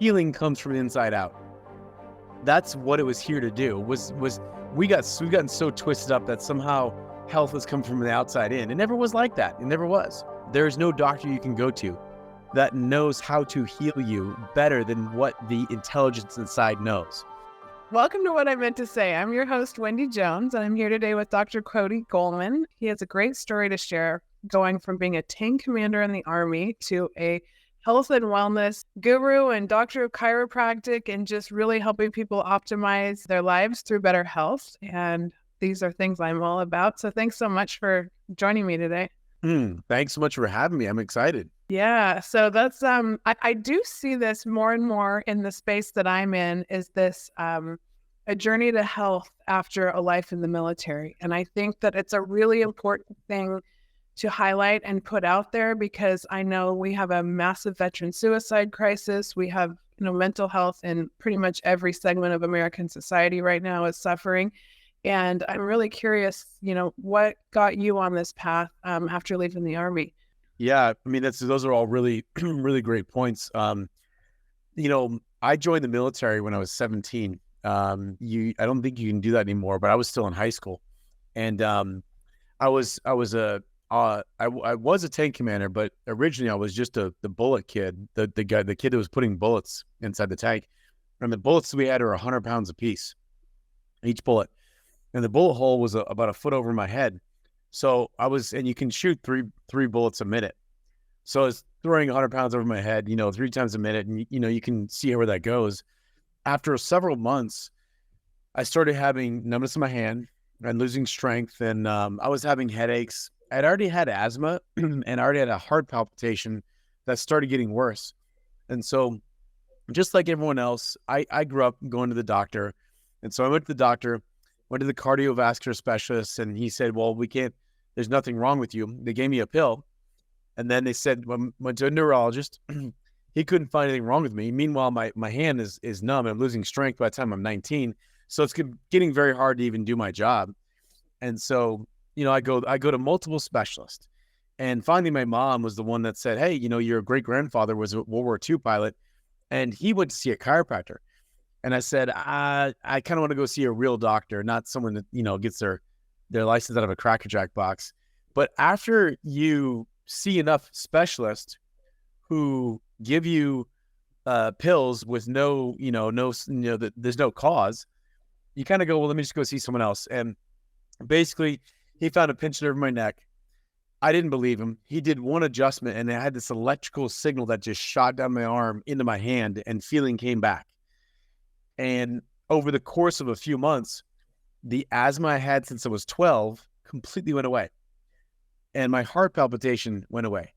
healing comes from the inside out. That's what it was here to do. We've gotten so twisted up that somehow health has come from the outside in. It never was like that. It never was. There is no doctor you can go to that knows how to heal you better than what the intelligence inside knows. Welcome to What I Meant to Say. I'm your host, Wendy Jones, and I'm here today with Dr. Cody Golman. He has a great story to share, going from being a tank commander in the Army to a health and wellness guru and doctor of chiropractic, and just really helping people optimize their lives through better health. And these are things I'm all about. So thanks so much for joining me today. Thanks so much for having me. I'm excited. Yeah. So that's, I do see this more and more in the space that I'm in, is this, a journey to health after a life in the military. And I think that it's a really important thing to highlight and put out there, because I know we have a massive veteran suicide crisis. We have, mental health in pretty much every segment of American society right now is suffering. And I'm really curious, what got you on this path after leaving the Army? Yeah, I mean, those are all really, really great points. I joined the military when I was 17. I don't think you can do that anymore, but I was still in high school, and I was a tank commander, but originally I was just the bullet kid, the kid that was putting bullets inside the tank, and the bullets we had are 100 pounds apiece, each bullet, and the bullet hole was about a foot over my head. So and you can shoot three bullets a minute. So I was throwing 100 pounds over my head, 3 times a minute. And, you can see where that goes. After several months, I started having numbness in my hand and losing strength. And I was having headaches. I'd already had asthma and I already had a heart palpitation that started getting worse. And so just like everyone else, I grew up going to the doctor. And so I went to the doctor, went to the cardiovascular specialist, and he said, well, there's nothing wrong with you. They gave me a pill. And then they said, went to a neurologist. He couldn't find anything wrong with me. Meanwhile, my hand is numb and I'm losing strength by the time I'm 19. So it's getting very hard to even do my job. And so, I go to multiple specialists. And finally, my mom was the one that said, hey, your great grandfather was a World War II pilot, and he went to see a chiropractor. And I said, I kind of want to go see a real doctor, not someone that, gets their license out of a Cracker Jack box. But after you see enough specialists who give you pills with there's no cause, you kind of go, well, let me just go see someone else. And basically, he found a pinch nerve in my neck. I didn't believe him. He did one adjustment, and I had this electrical signal that just shot down my arm into my hand, and feeling came back. And over the course of a few months, the asthma I had since I was 12 completely went away. And my heart palpitation went away.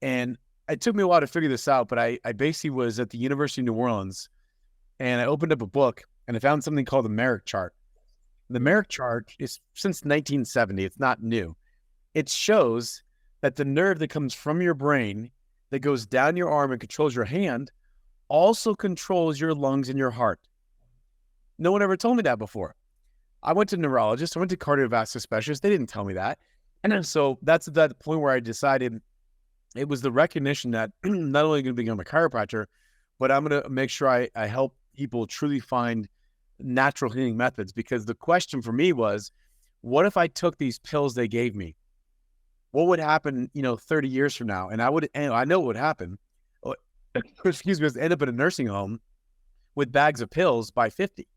And it took me a while to figure this out, but I basically was at the University of New Orleans, and I opened up a book, and I found something called the Merrick chart. The Merrick chart is since 1970. It's not new. It shows that the nerve that comes from your brain that goes down your arm and controls your hand also controls your lungs and your heart. No one ever told me that before. I went to neurologists. I went to cardiovascular specialists. They didn't tell me that. And so that's at that point where I decided it was the recognition that not only going to become a chiropractor, but I'm going to make sure I help people truly find natural healing methods. Because the question for me was, what if I took these pills they gave me? What would happen, 30 years from now? And I know what would happen. Excuse me, end up in a nursing home with bags of pills by 50.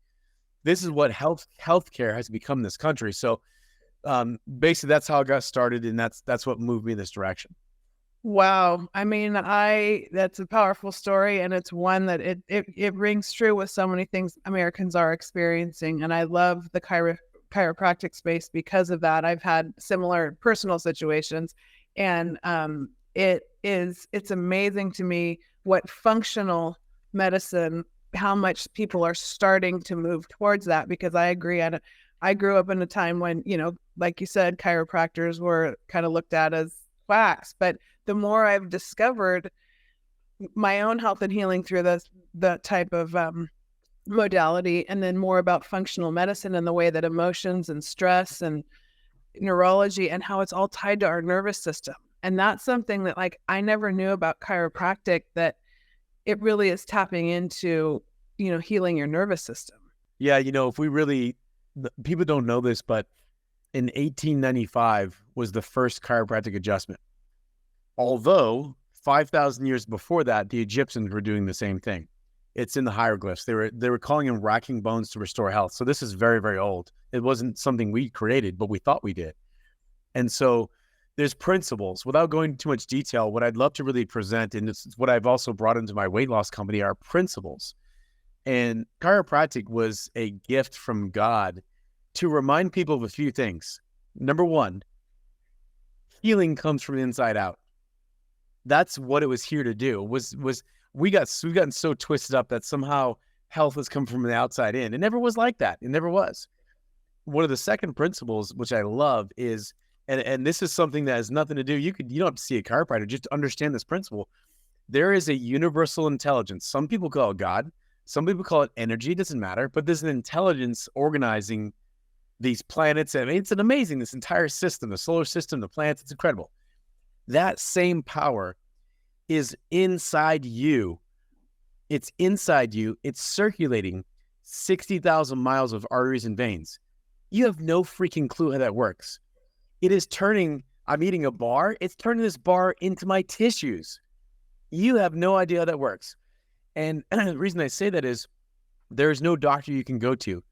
This is what healthcare has become in this country. So basically that's how I got started, and that's what moved me in this direction. Wow. I mean, that's a powerful story, and it's one that it rings true with so many things Americans are experiencing. And I love the chiropractic space because of that. I've had similar personal situations, and it's amazing to me what functional medicine, how much people are starting to move towards that, because I agree. I grew up in a time when, like you said, chiropractors were kind of looked at as quacks. But the more I've discovered my own health and healing through that type of modality, and then more about functional medicine and the way that emotions and stress and neurology and how it's all tied to our nervous system. And that's something that I never knew about chiropractic, that it really is tapping into, healing your nervous system. Yeah, if we really, people don't know this, but in 1895 was the first chiropractic adjustment. Although 5,000 years before that, the Egyptians were doing the same thing. It's in the hieroglyphs. They were calling them racking bones to restore health. So this is very, very old. It wasn't something we created, but we thought we did. And so there's principles. Without going into too much detail, what I'd love to really present, and it's what I've also brought into my weight loss company, are principles. And chiropractic was a gift from God to remind people of a few things. Number one, healing comes from the inside out. That's what it was here to do. We've gotten so twisted up that somehow health has come from the outside in. It never was like that. It never was. One of the second principles, which I love, is, and this is something that has nothing to do, you don't have to see a chiropractor, just to understand this principle. There is a universal intelligence. Some people call it God. Some people call it energy. It doesn't matter. But there's an intelligence organizing these planets. I mean, it's an amazing, this entire system, the solar system, the planets, it's incredible. That same power is inside you. It's inside you. It's circulating 60,000 miles of arteries and veins. You have no freaking clue how that works. It is turning, I'm eating a bar. It's turning this bar into my tissues. You have no idea how that works. And the reason I say that is there's no doctor you can go to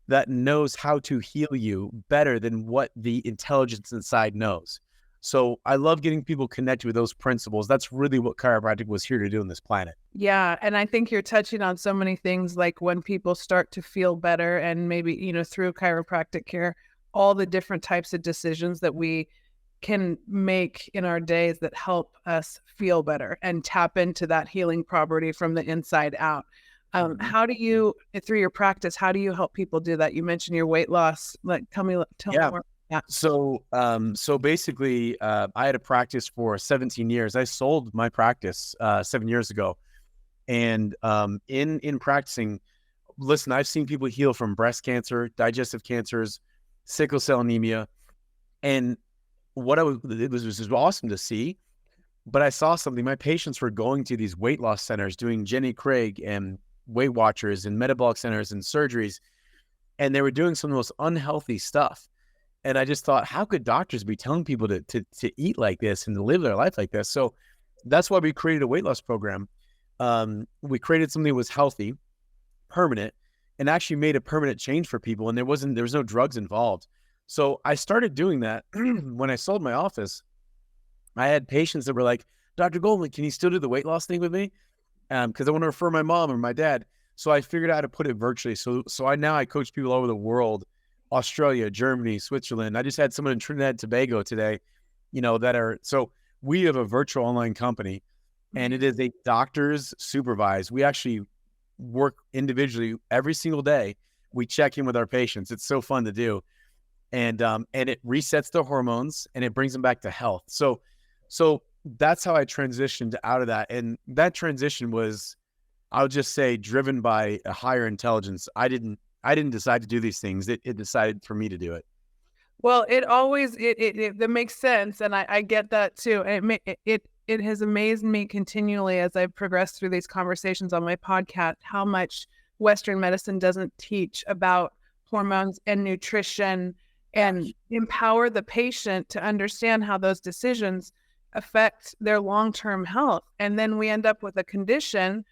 that knows how to heal you better than what the intelligence inside knows. So I love getting people connected with those principles. That's really what chiropractic was here to do on this planet. Yeah. And I think you're touching on so many things, like when people start to feel better and maybe, through chiropractic care, all the different types of decisions that we can make in our days that help us feel better and tap into that healing property from the inside out. How do you, through your practice, how do you help people do that? You mentioned your weight loss. Tell me more. Yeah. So basically, I had a practice for 17 years. I sold my practice 7 years ago. And in practicing, listen, I've seen people heal from breast cancer, digestive cancers, sickle cell anemia. And it was awesome to see. But I saw something. My patients were going to these weight loss centers, doing Jenny Craig and Weight Watchers and metabolic centers and surgeries. And they were doing some of the most unhealthy stuff. And I just thought, how could doctors be telling people to eat like this and to live their life like this? So that's why we created a weight loss program. We created something that was healthy, permanent, and actually made a permanent change for people. And there was no drugs involved. So I started doing that when I sold my office. I had patients that were like, Dr. Golman, can you still do the weight loss thing with me? Because I want to refer my mom or my dad. So I figured out how to put it virtually. So I coach people all over the world. Australia, Germany, Switzerland. I just had someone in Trinidad and Tobago today, so we have a virtual online company, and it is a doctor's supervised. We actually work individually every single day. We check in with our patients. It's so fun to do. And it resets their hormones and it brings them back to health. So that's how I transitioned out of that. And that transition was, I'll just say, driven by a higher intelligence. I didn't decide to do these things. It decided for me to do it. Well, that makes sense. And I get that too. And it has amazed me continually as I've progressed through these conversations on my podcast, how much Western medicine doesn't teach about hormones and nutrition and empower the patient to understand how those decisions affect their long-term health. And then we end up with a condition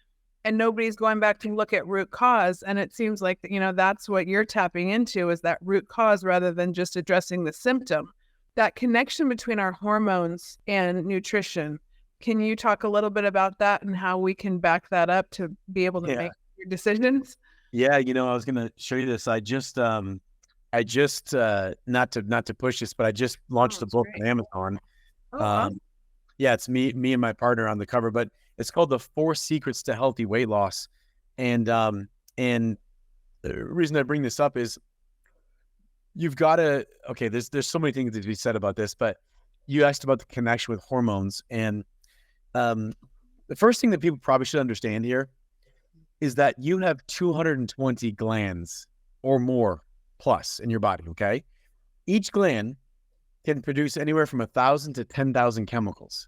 and nobody's going back to look at root cause. And it seems like, that's what you're tapping into, is that root cause rather than just addressing the symptom. That connection between our hormones and nutrition. Can you talk a little bit about that and how we can back that up to be able to make your decisions? Yeah. I was going to show you this. I just not to push this, but I just launched a book on Amazon. Yeah, it's me and my partner on the cover, but it's called The 4 Secrets to Healthy Weight Loss. And the reason I bring this up is you've got to, there's so many things to be said about this, but you asked about the connection with hormones. And the first thing that people probably should understand here is that you have 220 glands or more plus in your body, okay? Each gland can produce anywhere from 1,000 to 10,000 chemicals.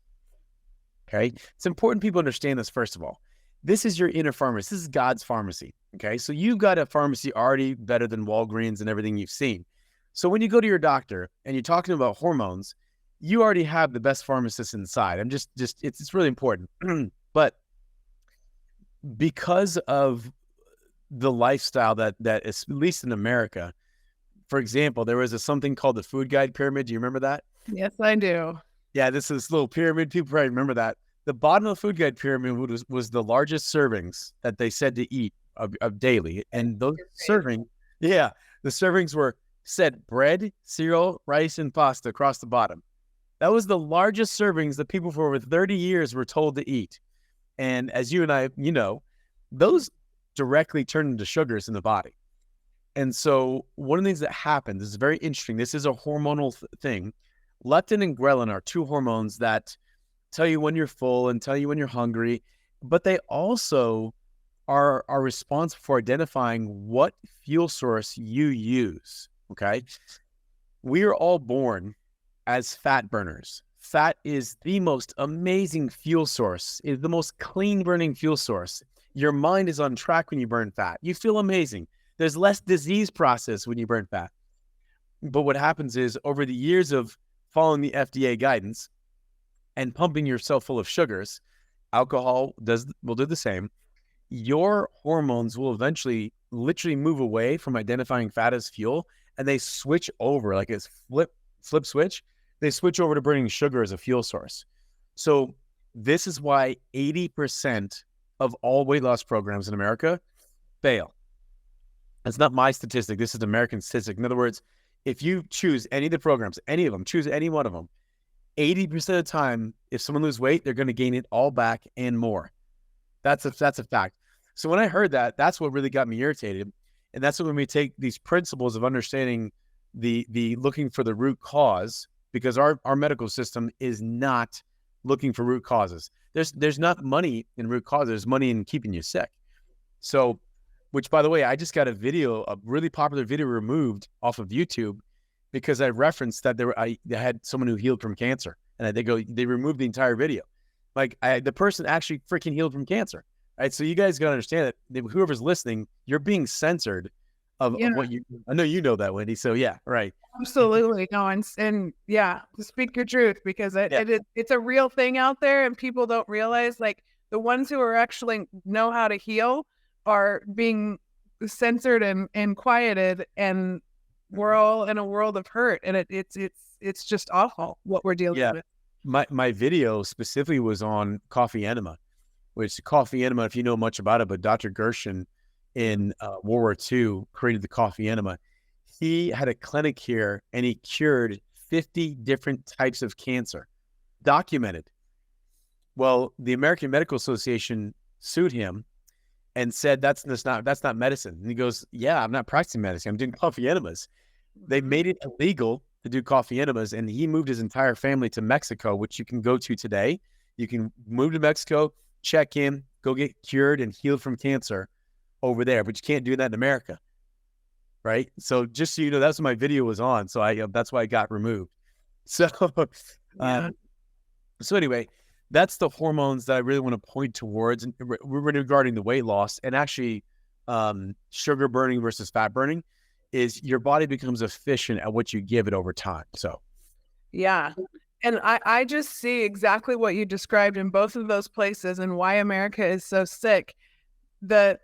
Okay. It's important people understand this, first of all. This is your inner pharmacy. This is God's pharmacy. Okay. So you've got a pharmacy already better than Walgreens and everything you've seen. So when you go to your doctor and you're talking about hormones, you already have the best pharmacist inside. It's really important. But because of the lifestyle that is, at least in America, for example, there was something called the food guide pyramid. Do you remember that? Yes, I do. Yeah, this is little pyramid. People probably remember that. The bottom of the food guide pyramid was the largest servings that they said to eat of daily. And those servings, the servings were said bread, cereal, rice, and pasta across the bottom. That was the largest servings that people for over 30 years were told to eat. And as you and I, those directly turn into sugars in the body. And so one of the things that happens, this is very interesting. This is a hormonal thing. Leptin and ghrelin are two hormones that tell you when you're full and tell you when you're hungry, but they also are responsible for identifying what fuel source you use. Okay. We are all born as fat burners. Fat is the most amazing fuel source, is the most clean burning fuel source. Your mind is on track when you burn fat. You feel amazing. There's less disease process when you burn fat. But what happens is over the years of following the FDA guidance and pumping yourself full of sugars, alcohol will do the same. Your hormones will eventually literally move away from identifying fat as fuel, and they switch over like it's flip switch. They switch over to burning sugar as a fuel source. So this is why 80% of all weight loss programs in America fail. It's not my statistic. This is an American statistic. In other words, if you choose any of the programs, any of them, choose any one of them, 80% of the time, if someone loses weight, they're going to gain it all back and more. That's a fact. So when I heard that, that's what really got me irritated. And that's when we take these principles of understanding the looking for the root cause, because our medical system is not looking for root causes. There's not money in root causes. There's money in keeping you sick. So, which, by the way, I just got a really popular video removed off of YouTube because I referenced that they had someone who healed from cancer, and they removed the entire video. Like the person actually freaking healed from cancer, right? So you guys got to understand that whoever's listening, you're being censored of what you. I know you know that, Wendy. So yeah, right. Absolutely. No, and yeah, to speak your truth, because it's a real thing out there, and people don't realize, like, the ones who are actually know how to heal are being censored and quieted, and we're all in a world of hurt, and it's just awful what we're dealing with. My video specifically was on coffee enema, which coffee enema, if you know much about it, but Dr. Gershon in World War II created the coffee enema. He had a clinic here and he cured 50 different types of cancer, documented. Well, the American Medical Association sued him and said, that's not medicine. And he goes, yeah, I'm not practicing medicine. I'm doing coffee enemas. They made it illegal to do coffee enemas, and he moved his entire family to Mexico, which you can go to today. You can move to Mexico, check in, go get cured and healed from cancer over there, but you can't do that in America. Right. So just so you know, that's what my video was on. So that's why it got removed. So, so anyway, that's the hormones that I really want to point towards regarding the weight loss, and actually sugar burning versus fat burning is your body becomes efficient at what you give it over time. So, yeah. And I just see exactly what you described in both of those places and why America is so sick. That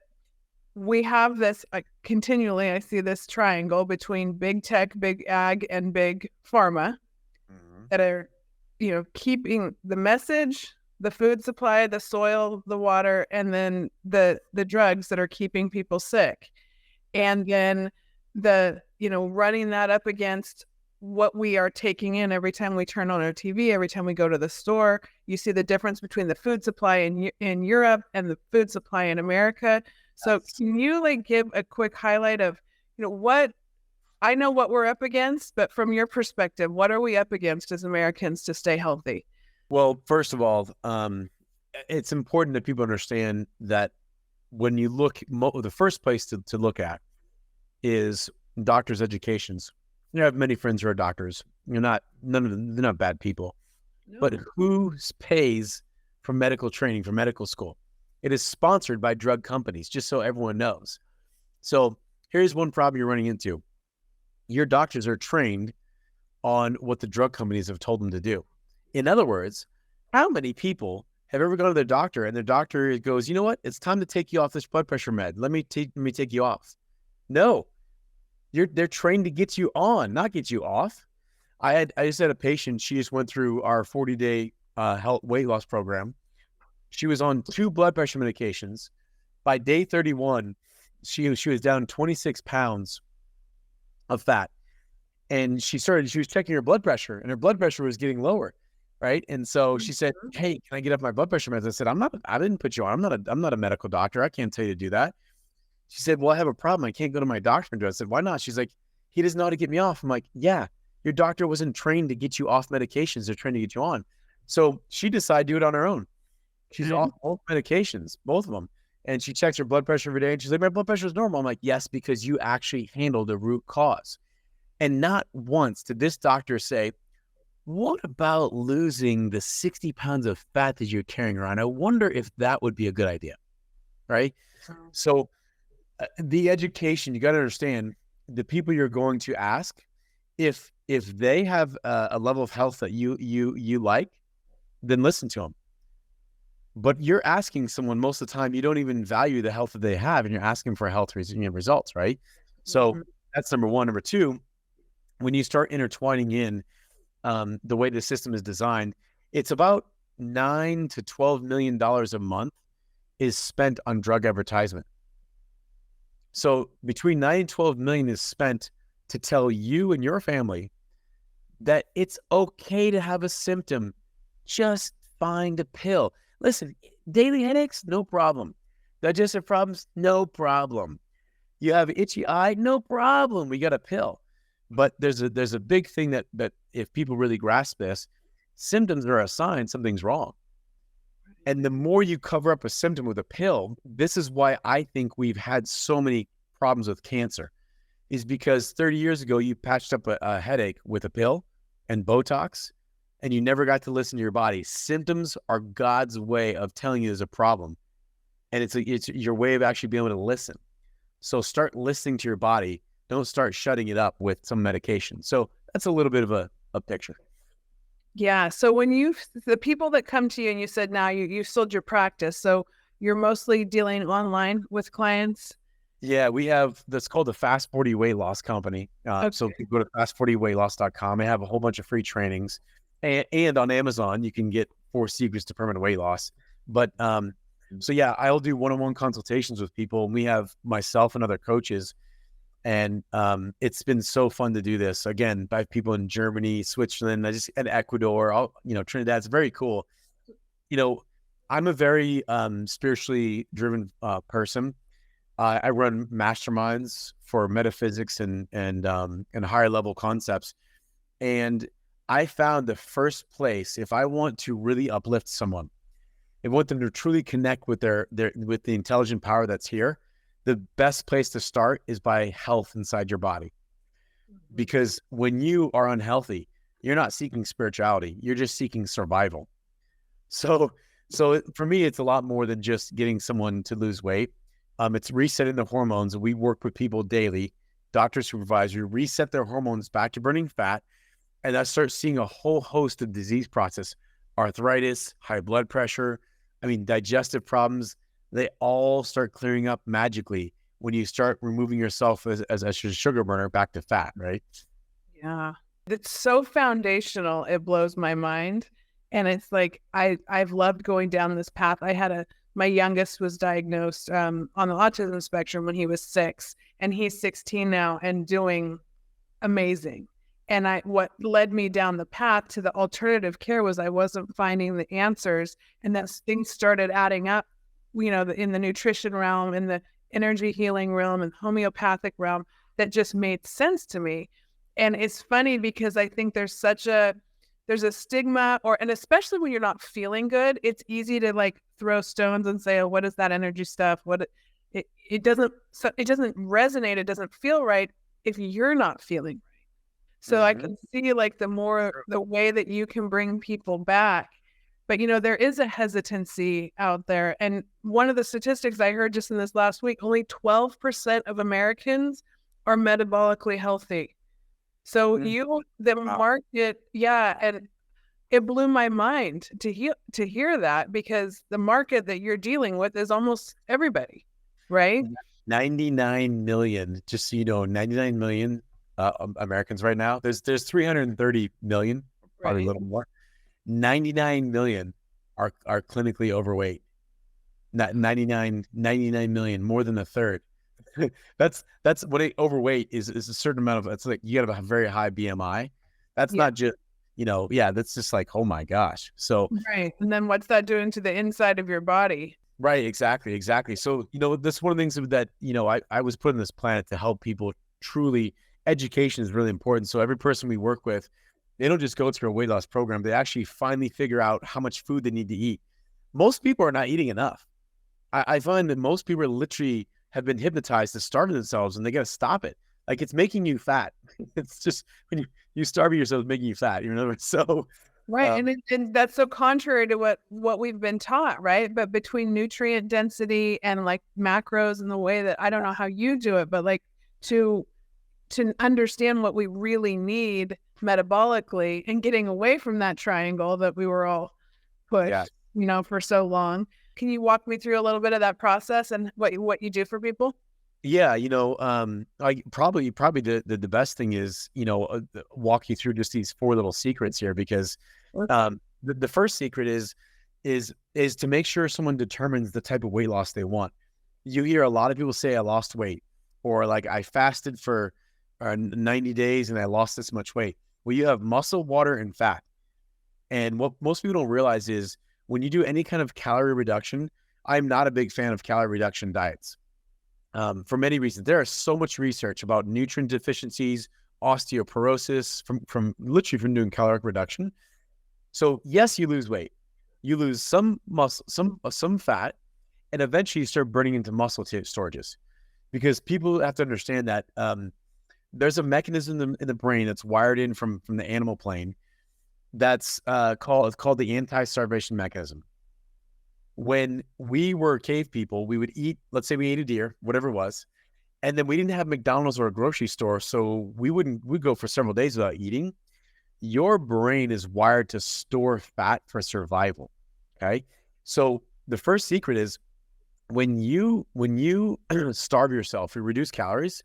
we have this continually, I see this triangle between big tech, big ag, and big pharma that are, keeping the message, the food supply, the soil, the water, and then the drugs that are keeping people sick. And then running that up against what we are taking in every time we turn on our TV, every time we go to the store. You see the difference between the food supply in Europe and the food supply in America. So can you give a quick highlight of, what I know what we're up against, but from your perspective, what are we up against as Americans to stay healthy? Well, first of all, it's important that people understand that when you look, the first place to look at is doctors' educations. I have many friends who are doctors. They're not bad people, no. But who pays for medical training, for medical school? It is sponsored by drug companies, just so everyone knows. So here's one problem you're running into. Your doctors are trained on what the drug companies have told them to do. In other words, how many people have ever gone to their doctor and their doctor goes, you know what? It's time to take you off this blood pressure med. Let me take you off. No, they're trained to get you on, not get you off. I just had a patient. She just went through our 40-day health weight loss program. She was on 2 blood pressure medications. By day 31, she was down 26 pounds of fat. And she was checking her blood pressure, and her blood pressure was getting lower. Right. And so she said, hey, can I get up my blood pressure meds? I said, I didn't put you on. I'm not a medical doctor. I can't tell you to do that. She said, well, I have a problem. I can't go to my doctor and do it. I said, why not? She's like, he doesn't know how to get me off. I'm like, yeah, your doctor wasn't trained to get you off medications. They're trained to get you on. So she decided to do it on her own. She's off both medications, both of them. And she checks her blood pressure every day. And she's like, my blood pressure is normal. I'm like, yes, because you actually handled the root cause. And not once did this doctor say, what about losing the 60 pounds of fat that you're carrying around? I wonder if that would be a good idea, right? So the education, you got to understand the people you're going to ask, if they have a level of health that you like, then listen to them. But you're asking someone most of the time, you don't even value the health that they have, and you're asking for health results, right? So that's number one. Number two, when you start intertwining in the way the system is designed, it's about $9 to $12 million a month is spent on drug advertisement. So between 9 and 12 million is spent to tell you and your family that it's okay to have a symptom. Just find a pill. Listen, daily headaches, no problem. Digestive problems, no problem. You have itchy eye, no problem. We got a pill. But there's a big thing that if people really grasp this, symptoms are a sign something's wrong. And the more you cover up a symptom with a pill, this is why I think we've had so many problems with cancer, is because 30 years ago, you patched up a headache with a pill and Botox, and you never got to listen to your body. Symptoms are God's way of telling you there's a problem. And it's your way of actually being able to listen. So start listening to your body. Don't start shutting it up with some medication. So that's a little bit of a picture. Yeah. So when the people that come to you and you said now you sold your practice, so you're mostly dealing online with clients? Yeah, we have that's called the Fast 40 Weight Loss Company. So you go to fast40weightloss.com. They have a whole bunch of free trainings, and on Amazon you can get 4 secrets to permanent weight loss. But so yeah, I'll do one-on-one consultations with people. We have myself and other coaches. And it's been so fun to do this. Again, by people in Germany, Switzerland, and Ecuador, Trinidad. It's very cool. I'm a very spiritually driven person. I run masterminds for metaphysics and higher level concepts. And I found the first place, if I want to really uplift someone, if I want them to truly connect with with the intelligent power that's here, the best place to start is by health inside your body. Because when you are unhealthy, you're not seeking spirituality. You're just seeking survival. So for me, it's a lot more than just getting someone to lose weight. It's resetting the hormones. We work with people daily, doctor supervisor, reset their hormones back to burning fat. And I start seeing a whole host of disease process, arthritis, high blood pressure, digestive problems. They all start clearing up magically when you start removing yourself as a sugar burner back to fat, right? Yeah. It's so foundational. It blows my mind. And it's like, I've loved going down this path. My youngest was diagnosed on the autism spectrum when he was 6, and he's 16 now and doing amazing. And what led me down the path to the alternative care was I wasn't finding the answers, and that things started adding up, in the nutrition realm, in the energy healing realm, and homeopathic realm, that just made sense to me. And it's funny because I think there's a stigma, and especially when you're not feeling good, it's easy to like throw stones and say, oh, what is that energy stuff? It doesn't resonate. It doesn't feel right if you're not feeling right. So I can see like the way that you can bring people back But, there is a hesitancy out there. And one of the statistics I heard just in this last week, only 12% of Americans are metabolically healthy. So the Wow. market, yeah, and it blew my mind to hear that, because the market that you're dealing with is almost everybody, right? 99 million, just so you know, 99 million Americans right now. There's 330 million, probably a Right. little more. 99 million are clinically overweight. Not 99 million, more than a third. That's what overweight is a certain amount of, it's like you gotta have a very high BMI. That's Yeah. not just, yeah, that's just like, oh my gosh. So Right. And then what's that doing to the inside of your body? right, exactly. So, that's one of the things that, I was put on this planet to help people truly. Education is really important. So every person we work with, they don't just go through a weight loss program. They actually finally figure out how much food they need to eat. Most people are not eating enough. I find that most people literally have been hypnotized to starve themselves, and they got to stop it. Like, it's making you fat. It's just when you starve yourself, it's making you fat. So, Right. um, And that's so contrary to what we've been taught, right? But between nutrient density and like macros and the way that, I don't know how you do it, but like to understand what we really need metabolically, and getting away from that triangle that we were all yeah, pushed, for so long. Can you walk me through a little bit of that process and what you do for people? yeah. I probably the best thing is, walk you through just these four little secrets here, because the first secret is to make sure someone determines the type of weight loss they want. You hear a lot of people say, I lost weight, or like, I fasted for 90 days and I lost this much weight. Well, you have muscle, water, and fat. And what most people don't realize is, when you do any kind of calorie reduction, I'm not a big fan of calorie reduction diets, for many reasons. There is so much research about nutrient deficiencies, osteoporosis from literally from doing caloric reduction. So yes, you lose weight, you lose some muscle, some fat, and eventually you start burning into muscle storages. Because people have to understand that there's a mechanism in the brain that's wired in from the animal plane, that's called the anti-starvation mechanism. When we were cave people, we would eat, let's say we ate a deer, whatever it was, and then we didn't have McDonald's or a grocery store, so we'd go for several days without eating. Your brain is wired to store fat for survival. Okay. So the first secret is, when you starve yourself, you reduce calories,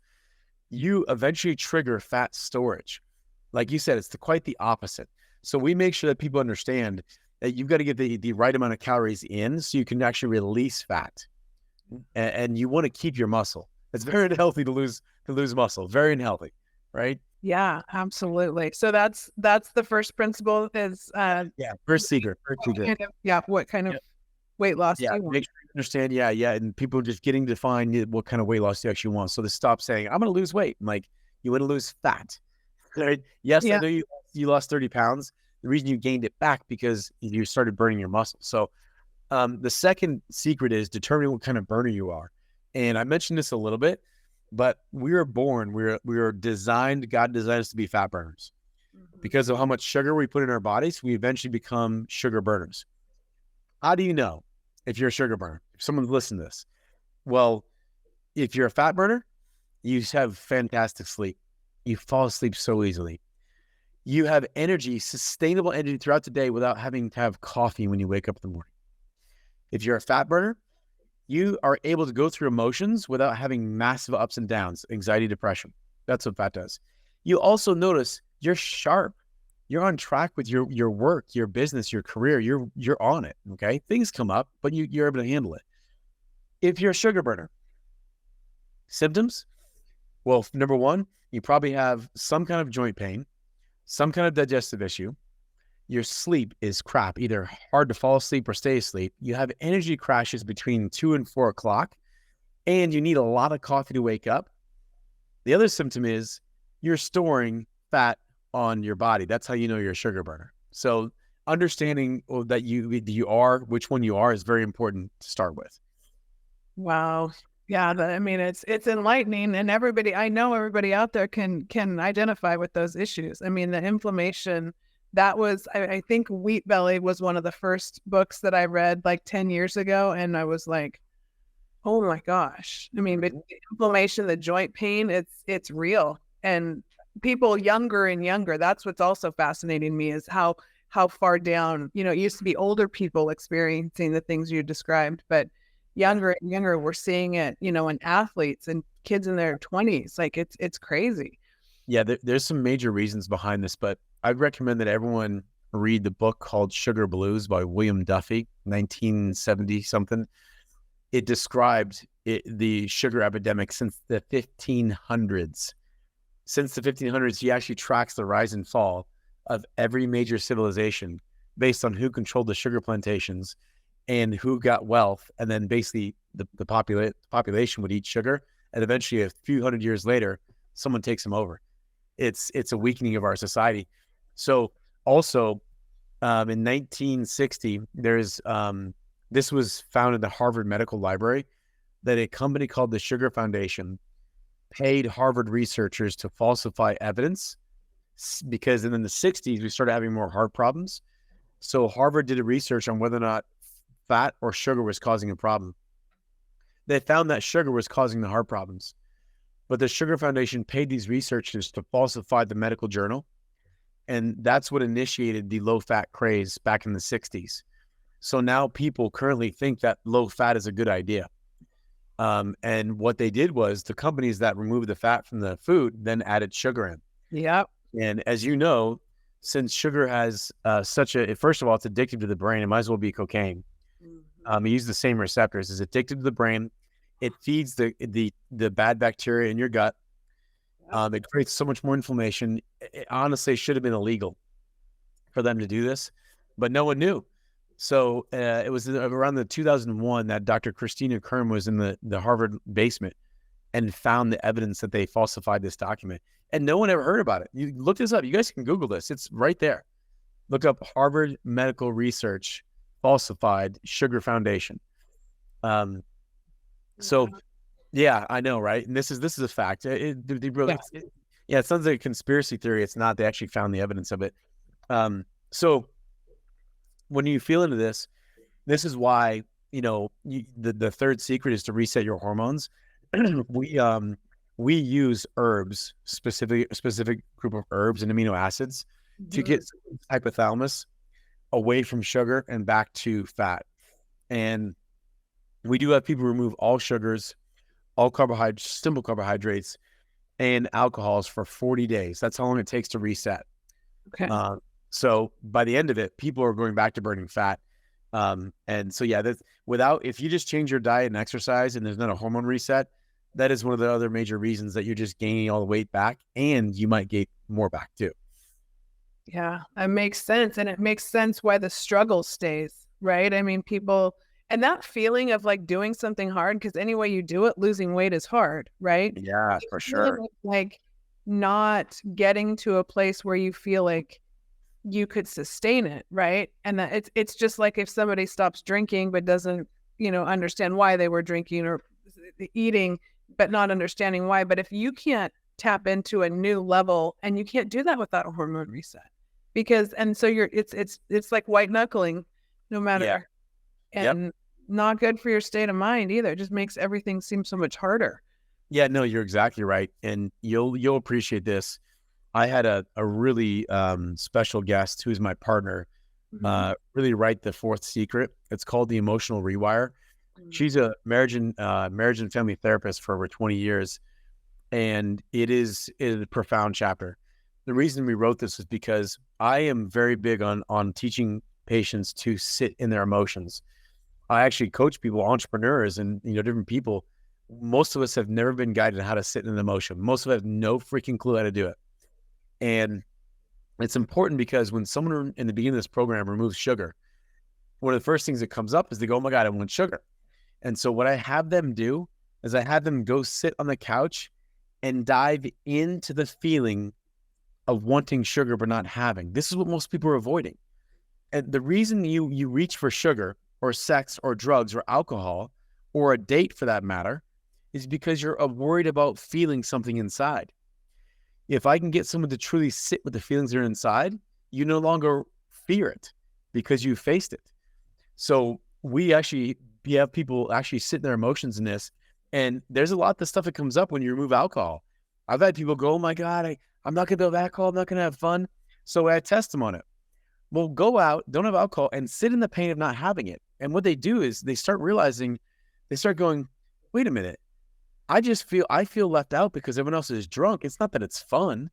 you eventually trigger fat storage. Like you said, it's quite the opposite. So we make sure that people understand that you've got to get the right amount of calories in, so you can actually release fat, and you want to keep your muscle. It's very unhealthy to lose muscle. Very unhealthy, right? Yeah, absolutely. So that's the first principle is Yeah. First secret. what kind of Yeah. weight loss do Yeah. you want? Make sure you understand. Yeah. Yeah. And people just getting to find what kind of weight loss you actually want. So to stop saying, I'm going to lose weight. I'm like, you want to lose fat, right? Yes, I Yeah. know you lost 30 pounds. The reason you gained it back, because you started burning your muscle. So the second secret is determining what kind of burner you are. And I mentioned this a little bit, but we are designed, God designed us to be fat burners. Because of how much sugar we put in our bodies, we eventually become sugar burners. How do you know if you're a sugar burner? If someone's listening to this, well, if you're a fat burner, you have fantastic sleep. You fall asleep so easily. You have energy, sustainable energy throughout the day, without having to have coffee when you wake up in the morning. If you're a fat burner, you are able to go through emotions without having massive ups and downs, anxiety, depression. That's what fat does. You also notice you're sharp. You're on track with your work, your business, your career. You're on it. Okay. Things come up, but you're able to handle it. If you're a sugar burner, symptoms, well, number one, you probably have some kind of joint pain, some kind of digestive issue. Your sleep is crap, either hard to fall asleep or stay asleep. You have energy crashes between 2 and 4 o'clock, and you need a lot of coffee to wake up. The other symptom is you're storing fat on your body. That's how you know you're a sugar burner. So understanding that you are, which one you are, is very important to start with. Wow. Yeah, I mean, it's enlightening, and I know everybody out there can identify with those issues. I mean, the inflammation that was, I think Wheat Belly was one of the first books that I read like 10 years ago. And I was like, oh my gosh. I mean, but the inflammation, the joint pain, it's real. And people younger and younger, that's what's also fascinating me is how far down, it used to be older people experiencing the things you described, but younger and younger, we're seeing it, in athletes and kids in their 20s. Like it's crazy. Yeah, there's some major reasons behind this, but I'd recommend that everyone read the book called Sugar Blues by William Duffy, 1970 something. It described the sugar epidemic since the 1500s. Since the 1500s, he actually tracks the rise and fall of every major civilization based on who controlled the sugar plantations and who got wealth. And then basically the population would eat sugar. And eventually, a few hundred years later, someone takes them over. It's a weakening of our society. So also in 1960, this was found in the Harvard Medical Library, that a company called the Sugar Foundation paid Harvard researchers to falsify evidence, because in the 60s, we started having more heart problems. So Harvard did a research on whether or not fat or sugar was causing a problem. They found that sugar was causing the heart problems. But the Sugar Foundation paid these researchers to falsify the medical journal. And that's what initiated the low-fat craze back in the 60s. So now people currently think that low fat is a good idea. And what they did was the companies that removed the fat from the food then added sugar in. Yep. And as you know, since sugar has first of all, it's addictive to the brain. It might as well be cocaine. It uses the same receptors. It's addictive to the brain. It feeds the bad bacteria in your gut. It creates so much more inflammation. It honestly should have been illegal for them to do this, but no one knew. So it was around the 2001 that Dr. Christina Kern was in the Harvard basement and found the evidence that they falsified this document. And no one ever heard about it. You look this up. You guys can Google this. It's right there. Look up Harvard Medical Research falsified Sugar Foundation. So yeah, I know, right? And this is a fact. It sounds like a conspiracy theory. It's not. They actually found the evidence of it. So when you feel into this is why, the third secret is to reset your hormones. We use herbs, specific group of herbs and amino acids to get hypothalamus away from sugar and back to fat. And we do have people remove all sugars, all carbohydrates, simple carbohydrates, and alcohols for 40 days. That's how long it takes to reset. Okay. So by the end of it, people are going back to burning fat. And so, yeah, if you just change your diet and exercise and there's not a hormone reset, that is one of the other major reasons that you're just gaining all the weight back, and you might gain more back too. Yeah, that makes sense. And it makes sense why the struggle stays, right? I mean, people, and that feeling of like doing something hard, because any way you do it, losing weight is hard, right? Yeah, for sure. Like not getting to a place where you feel like you could sustain it, right? And that it's just like if somebody stops drinking but doesn't, understand why they were drinking or eating, but not understanding why. But if you can't tap into a new level, and you can't do that without a hormone reset, so it's like white knuckling, no matter, and not good for your state of mind either. It just makes everything seem so much harder. Yeah, no, you're exactly right, and you'll appreciate this. I had a really special guest who's my partner really write the fourth secret. It's called The Emotional Rewire. She's a marriage and family therapist for over 20 years. And it is a profound chapter. The reason we wrote this is because I am very big on teaching patients to sit in their emotions. I actually coach people, entrepreneurs, and different people. Most of us have never been guided on how to sit in an emotion. Most of us have no freaking clue how to do it. And it's important because when someone in the beginning of this program removes sugar, one of the first things that comes up is they go, "Oh my God, I want sugar." And so what I have them do is I have them go sit on the couch and dive into the feeling of wanting sugar but not having. This is what most people are avoiding. And the reason you reach for sugar or sex or drugs or alcohol or a date for that matter is because you're worried about feeling something inside. If I can get someone to truly sit with the feelings that are inside, you no longer fear it because you faced it. So we have people actually sit in their emotions in this. And there's a lot of stuff that comes up when you remove alcohol. I've had people go, oh my God, I'm not going to have alcohol. I'm not going to have fun. So I test them on it. Well, go out, don't have alcohol, and sit in the pain of not having it. And what they do is they start going, wait a minute. I feel left out because everyone else is drunk. It's not that it's fun.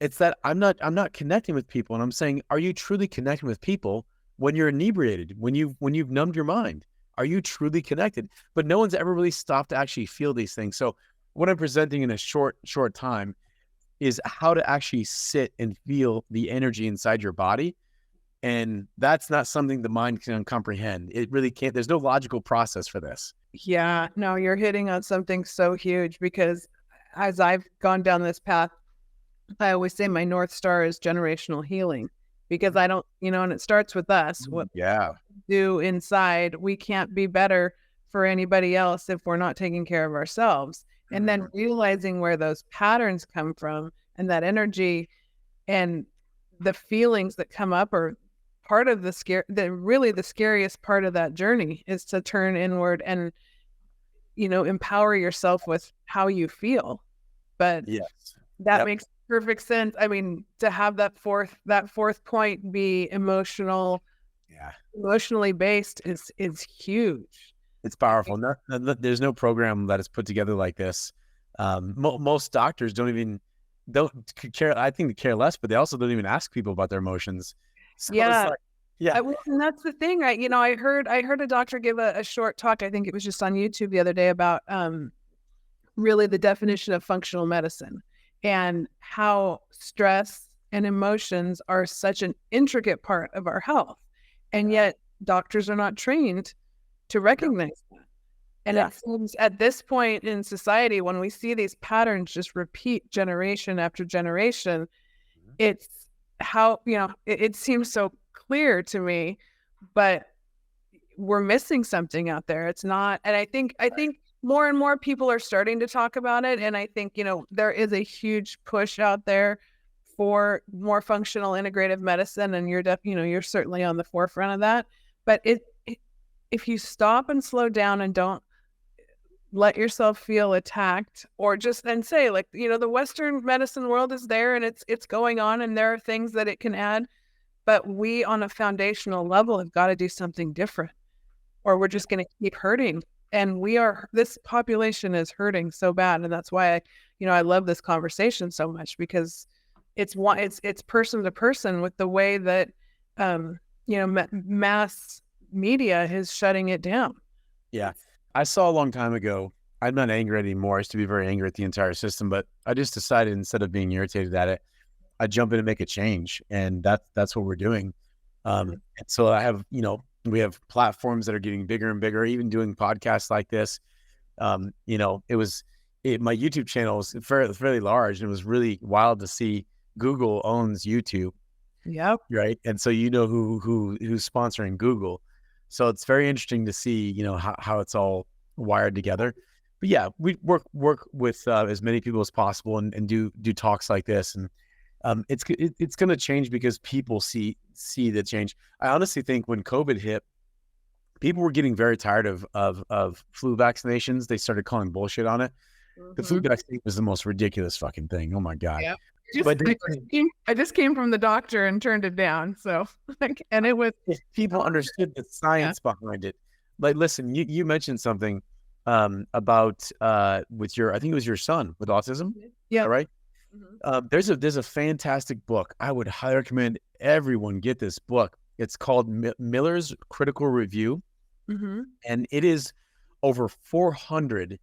It's that I'm not connecting with people. And I'm saying, are you truly connecting with people when you're inebriated, when you've numbed your mind? Are you truly connected? But no one's ever really stopped to actually feel these things. So what I'm presenting in a short time is how to actually sit and feel the energy inside your body. And that's not something the mind can comprehend. It really can't. There's no logical process for this. Yeah, no, you're hitting on something so huge, because as I've gone down this path, I always say my North Star is generational healing, because I don't, and it starts with us. What we do inside, we can't be better for anybody else if we're not taking care of ourselves. And then realizing where those patterns come from, and that energy and the feelings that come up are part of the scariest part of that journey, is to turn inward and, empower yourself with how you feel. But yes, that makes perfect sense. I mean, to have that fourth point be emotionally based is huge. It's powerful. There's no program that is put together like this. Most doctors don't care. I think they care less, but they also don't even ask people about their emotions. So and that's the thing, right? I heard a doctor give a short talk. I think it was just on YouTube the other day about really the definition of functional medicine, and how stress and emotions are such an intricate part of our health. And yet doctors are not trained to recognize that. And it seems at this point in society, when we see these patterns just repeat generation after generation, it's how, it seems so clear to me, but we're missing something out there. It's not. And I think more and more people are starting to talk about it. And I think, there is a huge push out there for more functional integrative medicine. And you're certainly on the forefront of that. But if you stop and slow down and don't let yourself feel attacked, or just then say, like, the Western medicine world is there, and it's going on, and there are things that it can add, but we on a foundational level have got to do something different, or we're just going to keep hurting. And this population is hurting so bad. And that's why I love this conversation so much, because it's person to person, with the way that, mass media is shutting it down. Yeah. I saw a long time ago, I'm not angry anymore. I used to be very angry at the entire system, but I just decided, instead of being irritated at it, I jump in and make a change. And that's what we're doing. And so I have, we have platforms that are getting bigger and bigger, even doing podcasts like this. My YouTube channel is fairly large, and it was really wild to see Google owns YouTube. Yep. Right. And so, who's sponsoring Google. So it's very interesting to see, how it's all wired together. But yeah, we work with as many people as possible, and do talks like this. And it's going to change because people see the change. I honestly think when COVID hit, people were getting very tired of flu vaccinations. They started calling bullshit on it. The flu vaccine was the most ridiculous fucking thing. Oh my God. Yeah. I just came from the doctor and turned it down. So, and it was, if people understood the science behind it. Like, listen, you mentioned something about with I think it was your son with autism. Yeah. Right. There's a fantastic book. I would highly recommend everyone get this book. It's called Miller's Critical Review. And it is over 400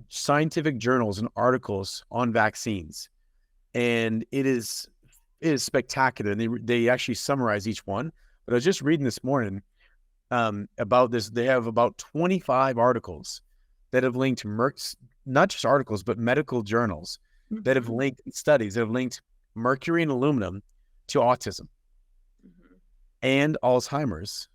scientific journals and articles on vaccines. And it is spectacular. And they actually summarize each one. But I was just reading this morning about this. They have about 25 articles that have linked not just articles, but medical journals that have linked studies that have linked mercury and aluminum to autism and Alzheimer's.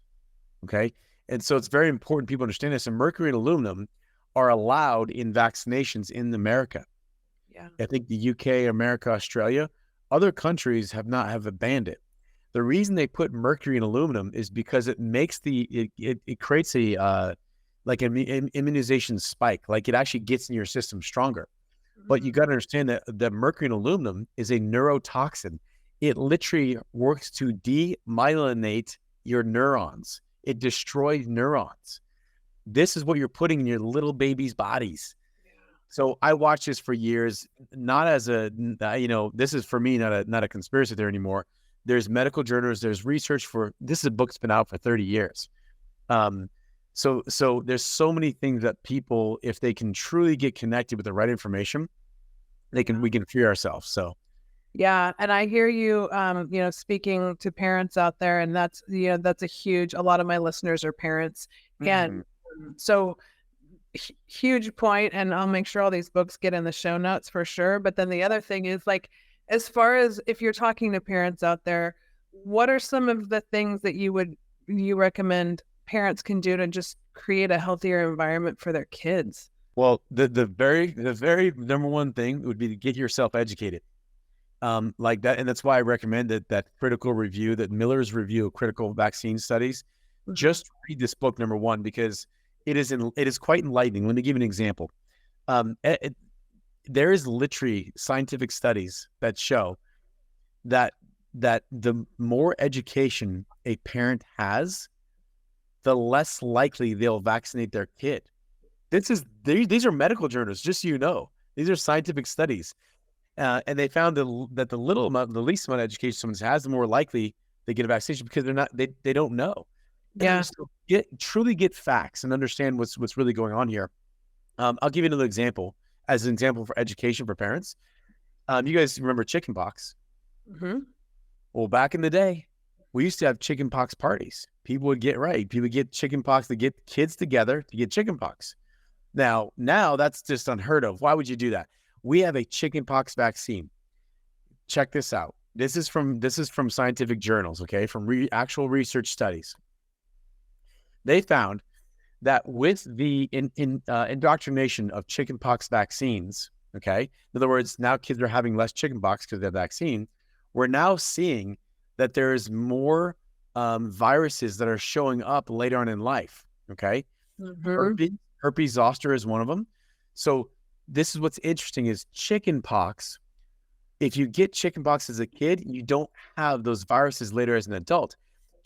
Okay. And so it's very important people understand this. And mercury and aluminum are allowed in vaccinations in America. Yeah. I think the UK, America, Australia, other countries have banned it. The reason they put mercury and aluminum is because it makes it creates a like an immunization spike. Like it actually gets in your system stronger. But you got to understand that mercury and aluminum is a neurotoxin. It literally works to demyelinate your neurons. It destroys neurons. This is what you're putting in your little babies' bodies. So I watched this for years, not as a, this is for me, not a conspiracy theory anymore. There's medical journals, there's research this is a book that's been out for 30 years. So there's so many things that people, if they can truly get connected with the right information, we can free ourselves. So. Yeah. And I hear you, speaking to parents out there, and that's a lot of my listeners are parents. And so huge point, and I'll make sure all these books get in the show notes for sure. But then the other thing is, like, as far as if you're talking to parents out there, what are some of the things that you recommend parents can do to just create a healthier environment for their kids? Well, the very number one thing would be to get yourself educated. Like that. And that's why I recommend that critical review, that Miller's review of critical vaccine studies. Just read this book, number one, because it is quite enlightening. Let me give you an example. There is literally scientific studies that show that the more education a parent has, the less likely they'll vaccinate their kid. These are medical journals, just so you know. These are scientific studies. And they found that the least amount of education someone has, the more likely they get a vaccination, because they don't know. Yeah. So truly get facts and understand what's really going on here. I'll give you another example as an example for education for parents. You guys remember chickenpox? Mm-hmm. Well, back in the day, we used to have chickenpox parties. People would get chickenpox to get kids together to get chickenpox. Now that's just unheard of. Why would you do that? We have a chickenpox vaccine. Check this out. This is from scientific journals, okay? From actual research studies. They found that with the indoctrination of chickenpox vaccines, okay? In other words, now kids are having less chickenpox because of the vaccine. We're now seeing that there's more viruses that are showing up later on in life, okay? Mm-hmm. Herpes zoster is one of them. So this is what's interesting is chickenpox. If you get chickenpox as a kid, you don't have those viruses later as an adult.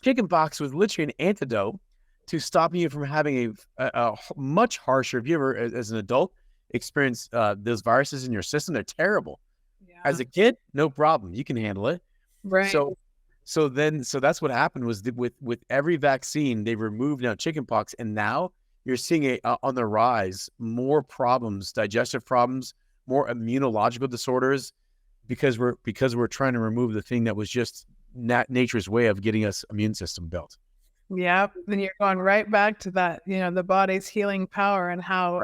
Chickenpox was literally an antidote to stopping you from having a much harsher, if you ever, as an adult, experience those viruses in your system. They're terrible. Yeah. As a kid, no problem. You can handle it. Right. So that's what happened was with every vaccine, they removed now chickenpox, and now you're seeing on the rise more problems, digestive problems, more immunological disorders, because we're trying to remove the thing that was just nature's way of getting us immune system built. Yeah, then you're going right back to that, the body's healing power and how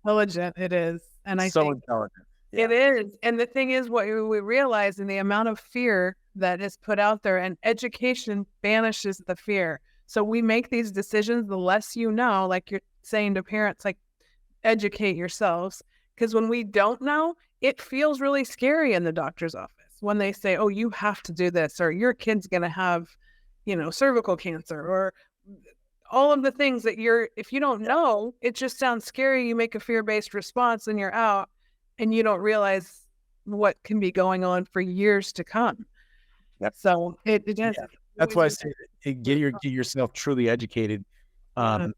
intelligent it is. And I think intelligent. Yeah. It is. And the thing is, what we realize in the amount of fear that is put out there, and education banishes the fear. So we make these decisions, the less you know, like you're saying to parents, like, educate yourselves. Because when we don't know, it feels really scary in the doctor's office when they say, oh, you have to do this, or your kid's going to have, cervical cancer, or all of the things that if you don't know, it just sounds scary. You make a fear-based response and you're out, and you don't realize what can be going on for years to come. Yep. So it does. Yeah. That's why I say get yourself truly educated. I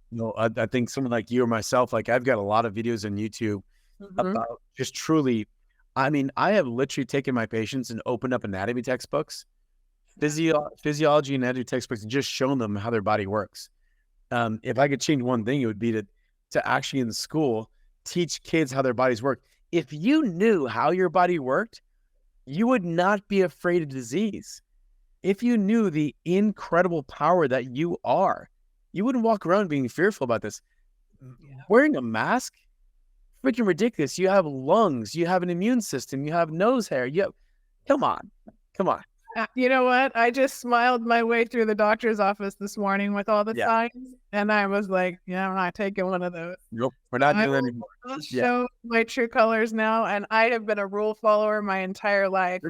think someone like you or myself, like I've got a lot of videos on YouTube about just truly, I have literally taken my patients and opened up anatomy textbooks, physiology and anatomy textbooks, and just shown them how their body works. If I could change one thing, it would be to actually in school teach kids how their bodies work. If you knew how your body worked, you would not be afraid of disease. If you knew the incredible power that you are, you wouldn't walk around being fearful about this. Yeah. Wearing a mask, freaking ridiculous. You have lungs, you have an immune system, you have nose hair. Come on. You know what? I just smiled my way through the doctor's office this morning with all the Yeah. signs, and I was like, "Yeah, I'm not taking one of those." Nope. We're not I doing will any. I'll Yeah. show my true colors now, and I have been a rule follower my entire life.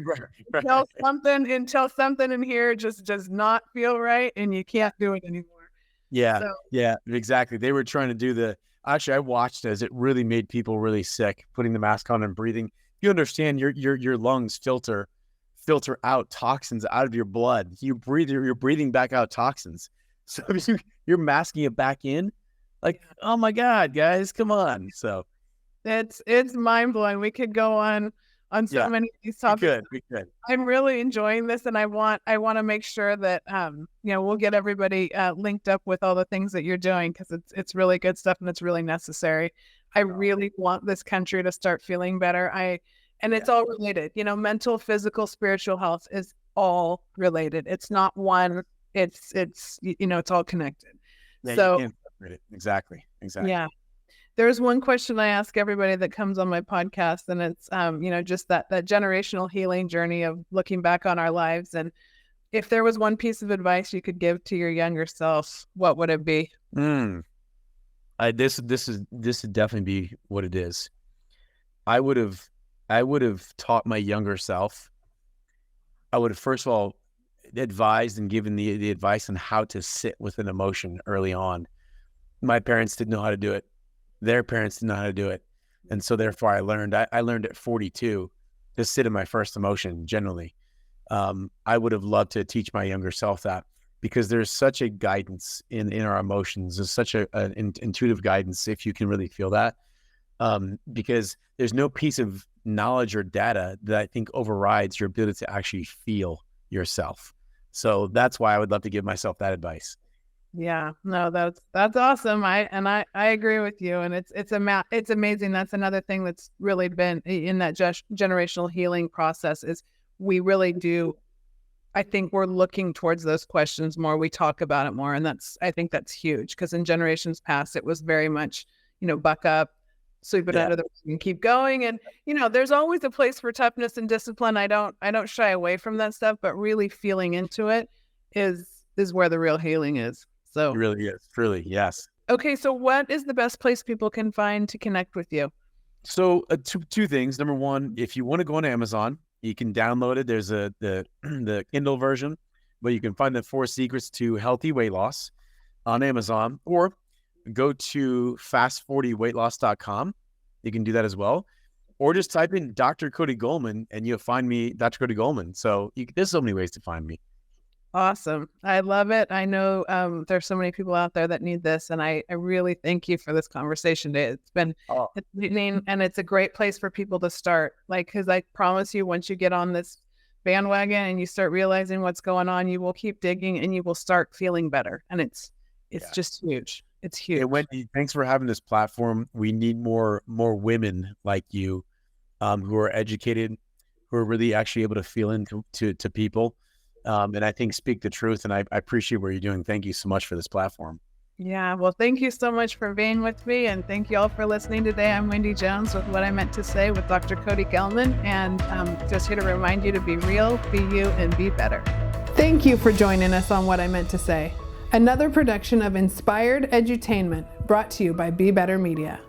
Until something in here just does not feel right, and you can't do it anymore. Yeah. So Yeah. Exactly. They were trying to do actually, I watched as it really made people really sick, putting the mask on and breathing. You understand your lungs filter out toxins out of your blood. You're breathing back out toxins. So if you're masking it back in, like, oh my God, guys, come on. So it's mind blowing. We could go on so yeah, many of these topics. we could. I'm really enjoying this, and I want to make sure that we'll get everybody linked up with all the things that you're doing, because it's really good stuff and it's really necessary. I really want this country to start feeling better. And it's all related. Mental, physical, spiritual health is all related. It's not one. It's all connected. Yeah, so you can't separate it. Exactly. yeah. There's one question I ask everybody that comes on my podcast, and it's, just that generational healing journey of looking back on our lives. And if there was one piece of advice you could give to your younger self, what would it be? This would definitely be what it is. I would have taught my younger self. I would have, first of all, advised and given the advice on how to sit with an emotion early on. My parents didn't know how to do it. Their parents didn't know how to do it. And so therefore I learned at 42 to sit in my first emotion generally. I would have loved to teach my younger self that, because there's such a guidance in our emotions. There's such an intuitive guidance, if you can really feel that. Because there's no piece of knowledge or data that I think overrides your ability to actually feel yourself. So that's why I would love to give myself that advice. Yeah, no, that's awesome. I agree with you, and it's amazing. That's another thing that's really been in that generational healing process, is we really do. I think we're looking towards those questions more. We talk about it more, and I think that's huge, because in generations past, it was very much, buck up, sweep it under the rug and keep going. And there's always a place for toughness and discipline. I don't shy away from that stuff, but really feeling into it is where the real healing is. So it really is. Truly, yes. Okay, so what is the best place people can find to connect with you? So two things. Number one, if you want to go on Amazon, you can download it. There's the Kindle version, but you can find the 4 Secrets to Healthy Weight Loss on Amazon, or go to fast40weightloss.com. You can do that as well. Or just type in Dr. Cody Golman and you'll find me, Dr. Cody Golman. So there's so many ways to find me. Awesome. I love it. I know there's so many people out there that need this, and I really thank you for this conversation today. It's been enlightening, and it's a great place for people to start. Because I promise you, once you get on this bandwagon and you start realizing what's going on, you will keep digging and you will start feeling better. And it's just huge. It's huge. Hey, Wendy, thanks for having this platform. We need more women like you, who are educated, who are really actually able to feel into to people. And I think speak the truth. And I appreciate what you're doing. Thank you so much for this platform. Yeah, well, thank you so much for being with me. And thank you all for listening today. I'm Wendy Jones with What I Meant to Say with Dr. Cody Golman. And just here to remind you to be real, be you, and be better. Thank you for joining us on What I Meant to Say, another production of Inspired Edutainment, brought to you by Be Better Media.